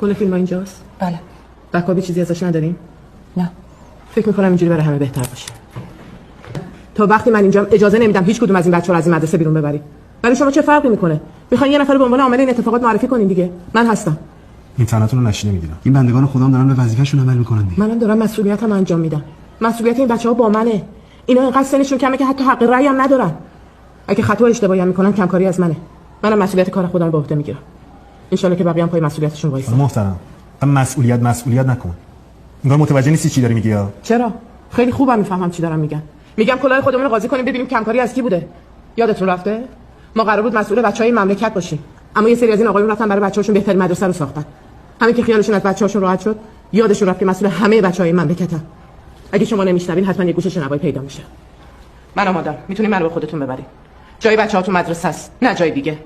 کل فیلم اینجاست؟ بله. بکاپی چیزی ازش نداریم؟ نه. فکر میکنم اینجوری برای همه بهتر باشه. تا وقتی من اینجا اجازه نمیدم هیچ کدوم از این بچه‌ها رو از این مدرسه بیرون ببری. برای شما چه فرقی میکنه؟ میخواین یه نفر به عنوان عامل این اتفاقات معرفی کنین دیگه. من هستم. این تنتون رو نشینه میگیرم. این بندگان خدام دارن به وظیفه‌شون عمل میکنن دیگه. منم دارم مسئولیتم انجام میدم. مسئولیت این بچه‌ها با منه. اینا اینقدر سنشون کمه که حتی حق رأی هم ندارن. اگه خطا اشتباهی هم میکنن کمکاری از منه. منم مسئولیت کار خودم رو به عهده میگیرم. ان شاءالله که بقیه هم پای مسئولیتشون وایسن. محترم. مسئولیت نکن. انگار متوجه نیستی چی داری میگی یا؟ چرا؟ خیلی خوبم میفهمم چی دارم میگم. میگم کلاه خودمون رو قاضی کنیم ببینیم کمکاری از کی بوده. یادتون رفته؟ ما قرار بود مسئول بچهای مملکت باشیم. اما یه سری از این آقایون رفتن برای بچه‌هاشون بهترین مدرسه رو ساختن. همین که خیالشون از بچه‌هاشون راحت شد، یادشون رفت که مسئول همه بچهای مملکتن. اگه شما نمیشنوین حتما یه گوشه شنوایی پیدا میشه. من آمادم. میتونین منو به خودتون ببرید. جای بچه‌ها تو مدرسه است، نه جای دیگه.